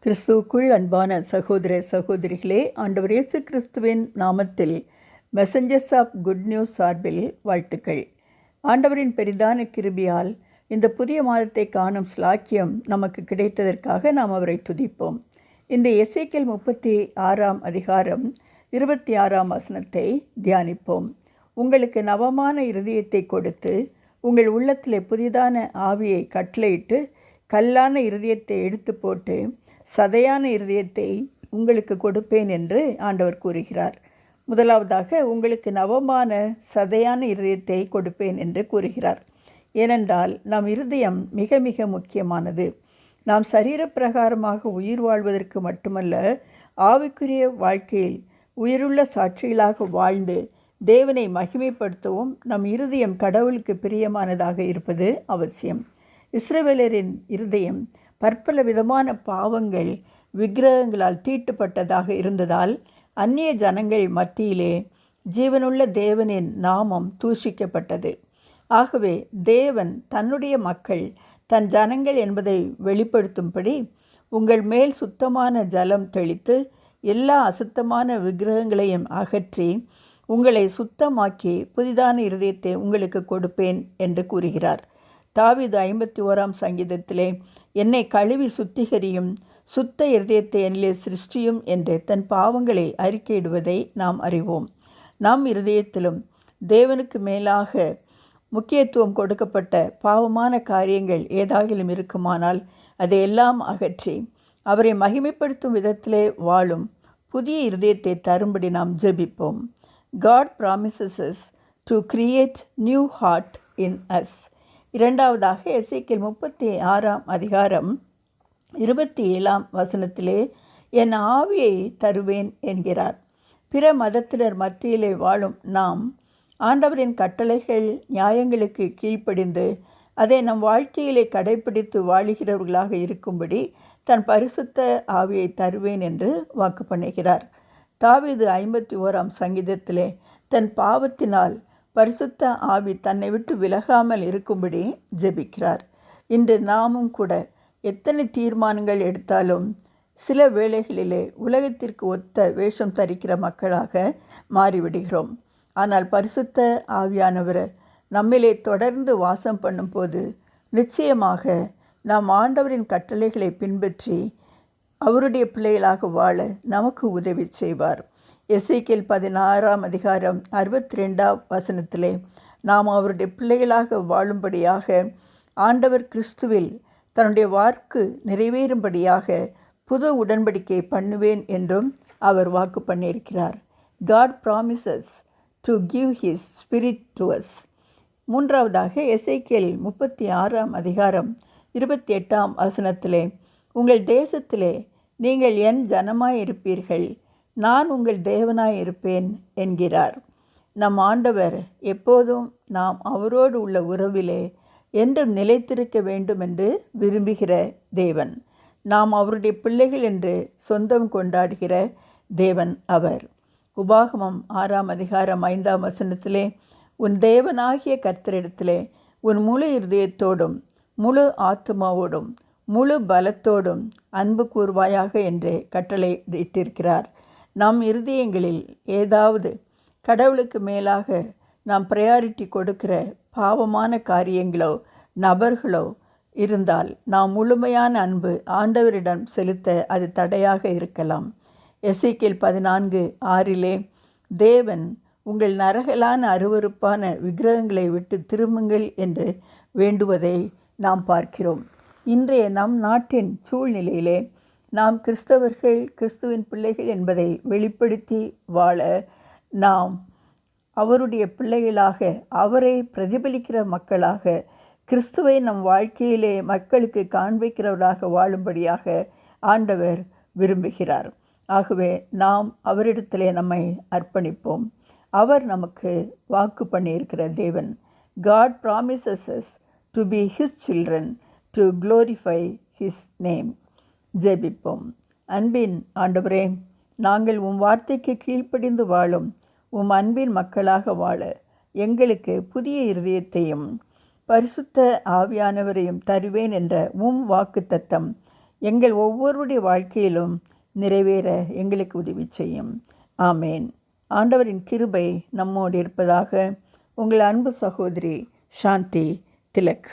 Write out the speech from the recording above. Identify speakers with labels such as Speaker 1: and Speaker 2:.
Speaker 1: கிறிஸ்துவுக்குள் அன்பான சகோதர சகோதரிகளே, ஆண்டவர் இயேசு கிறிஸ்துவின் நாமத்தில் மெசஞ்சர்ஸ் ஆஃப் குட் நியூஸ் சார்பில் வாழ்த்துக்கள். ஆண்டவரின் பெரிதான கிருபையால் இந்த புதிய மாதத்தை காணும் ஸ்லாக்கியம் நமக்கு கிடைத்ததற்காக நாம் அவரை துதிப்போம். இந்த எசேக்கியேல் 36 அதிகாரம் 26 வசனத்தை தியானிப்போம். உங்களுக்கு நவமான இருதயத்தை கொடுத்து உங்கள் உள்ளத்திலே புதிதான ஆவியை கட்டளையிட்டு கல்லான இருதயத்தை எடுத்து போட்டு சதையான இருதயத்தை உங்களுக்கு கொடுப்பேன் என்று ஆண்டவர் கூறுகிறார். முதலாவதாக உங்களுக்கு நவமான சதையான இருதயத்தை கொடுப்பேன் என்று கூறுகிறார். ஏனென்றால் நம் இருதயம் மிக மிக முக்கியமானது. நாம் சரீரப்பிரகாரமாக உயிர் வாழ்வதற்கு மட்டுமல்ல, ஆவிக்குரிய வாழ்க்கையில் உயிருள்ள சாட்சிகளாக வாழ்ந்து தேவனை மகிமைப்படுத்தவும் நம் இருதயம் கடவுளுக்கு பிரியமானதாக இருப்பது அவசியம். இஸ்ரவேலரின் இருதயம் பற்பல விதமான பாவங்கள் விக்கிரகங்களால் தீட்டுப்பட்டதாக இருந்ததால் அந்நிய ஜனங்கள் மத்தியிலே ஜீவனுள்ள தேவனின் நாமம் தூஷிக்கப்பட்டது. ஆகவே தேவன் தன்னுடைய மக்கள் தன் ஜனங்கள் என்பதை வெளிப்படுத்தும்படி உங்கள் மேல் சுத்தமான ஜலம் தெளித்து எல்லா அசுத்தமான விக்கிரகங்களையும் அகற்றி உங்களை சுத்தமாக்கி புதிதான இருதயத்தை உங்களுக்கு கொடுப்பேன் என்று கூறுகிறார். தாவீது 51 சங்கீதத்திலே என்னை கழுவி சுத்திகரியும், சுத்த இருதயத்தை என்னிலே சிருஷ்டியும் என்று தன் பாவங்களை அறிக்கையிடுவதை நாம் அறிவோம். நம் இருதயத்திலும் தேவனுக்கு மேலாக முக்கியத்துவம் கொடுக்கப்பட்ட பாவமான காரியங்கள் ஏதாகிலும் இருக்குமானால் அதையெல்லாம் அகற்றி அவரை மகிமைப்படுத்தும் விதத்திலே வாழும் புதிய இருதயத்தை தரும்படி நாம் ஜெபிப்போம். God promises us to create new heart in us. இரண்டாவதாக எசேக்கியேல் 36 அதிகாரம் 27 வசனத்திலே என் ஆவியை தருவேன் என்கிறார். பிற மதத்தினர் மத்தியிலே வாழும் நாம் ஆண்டவரின் கட்டளைகள் நியாயங்களுக்கு கீழ்ப்படிந்து அதை நம் வாழ்க்கையிலே கடைப்பிடித்து வாழுகிறவர்களாக இருக்கும்படி தன் பரிசுத்த ஆவியை தருவேன் என்று வாக்கு பண்ணுகிறார். தாவீது 51 சங்கீதத்திலே தன் பாவத்தினால் பரிசுத்த ஆவி தன்னை விட்டு விலகாமல் இருக்கும்படி ஜெபிக்கிறார். இன்று நாமும் கூட எத்தனை தீர்மானங்கள் எடுத்தாலும் சில வேளைகளிலே உலகத்திற்கு ஒத்த வேஷம் தரிக்கிற மக்களாக மாறிவிடுகிறோம். ஆனால் பரிசுத்த ஆவியானவர் நம்மிலே தொடர்ந்து வாசம் பண்ணும்போது நிச்சயமாக நாம் ஆண்டவரின் கட்டளைகளை பின்பற்றி அவருடைய பிள்ளைகளாக வாழ நமக்கு உதவி செய்வார். எசேக்கியேல் 16 அதிகாரம் 62 வசனத்திலே நாம் அவருடைய பிள்ளைகளாக வாழும்படியாக ஆண்டவர் கிறிஸ்துவில் தன்னுடைய வாக்கு நிறைவேறும்படியாக புது உடன்படிக்கை பண்ணுவேன் என்றும் அவர் வாக்கு பண்ணியிருக்கிறார். God promises to give his spirit to us. மூன்றாவதாக எசேக்கியேல் 36 அதிகாரம் 28 வசனத்திலே உங்கள் தேசத்திலே நீங்கள் என் ஜனமாயிருப்பீர்கள், நான் உங்கள் தேவனாய் இருப்பேன் என்கிறார். நம் ஆண்டவர் எப்போதும் நாம் அவரோடு உள்ள உறவிலே என்றும் நிலைத்திருக்க வேண்டும் என்று விரும்புகிற தேவன். நாம் அவருடைய பிள்ளைகள் என்று சொந்தம் கொண்டாடுகிற தேவன் அவர். உபாகமம் 6 அதிகாரம் 5 வசனத்திலே உன் தேவனாகிய கர்த்தரிடத்திலே உன் முழு இருதயத்தோடும் முழு ஆத்துமாவோடும் முழு பலத்தோடும் அன்பு கூர்வாயாக என்று கட்டளை இட்டிருக்கிறார். நம் இருதயங்களில் ஏதாவது கடவுளுக்கு மேலாக நாம் ப்ரையாரிட்டி கொடுக்கிற பாவமான காரியங்களோ நபர்களோ இருந்தால் நாம் முழுமையான அன்பு ஆண்டவரிடம் செலுத்த அது தடையாக இருக்கலாம். எசேக்கியேல் 14:6 தேவன் உங்கள் நரகலான அருவருப்பான விக்கிரகங்களை விட்டு திரும்புங்கள் என்று வேண்டுவதை நாம் பார்க்கிறோம். இன்றைய நம் நாட்டின் சூழ்நிலையிலே நாம் கிறிஸ்தவர்கள், கிறிஸ்துவின் பிள்ளைகள் என்பதை வெளிப்படுத்தி வாழ நாம் அவருடைய பிள்ளைகளாக அவரை பிரதிபலிக்கிற மக்களாக கிறிஸ்துவை நம் வாழ்க்கையிலே மக்களுக்கு காண்பிக்கிறவர்களாக வாழும்படியாக ஆண்டவர் விரும்புகிறார். ஆகவே நாம் அவரிடத்திலே நம்மை அர்ப்பணிப்போம். அவர் நமக்கு வாக்கு பண்ணியிருக்கிற தேவன். God promises us to be his children, to glorify his name. ஜெபிப்போம். அன்பின் ஆண்டவரே, நாங்கள் உம் வார்த்தைக்கு கீழ்ப்படிந்து வாழும் உம் அன்பின் மக்களாக வாழ எங்களுக்கு புதிய இருதயத்தையும் பரிசுத்த ஆவியானவரையும் தருவேன் என்ற உம் வாக்குத்தத்தம் எங்கள் ஒவ்வொருடைய வாழ்க்கையிலும் நிறைவேற எங்களுக்கு உதவி செய்யும். ஆமேன். ஆண்டவரின் கிருபை நம்மோடு இருப்பதாக. உங்கள் அன்பு சகோதரி சாந்தி திலக்.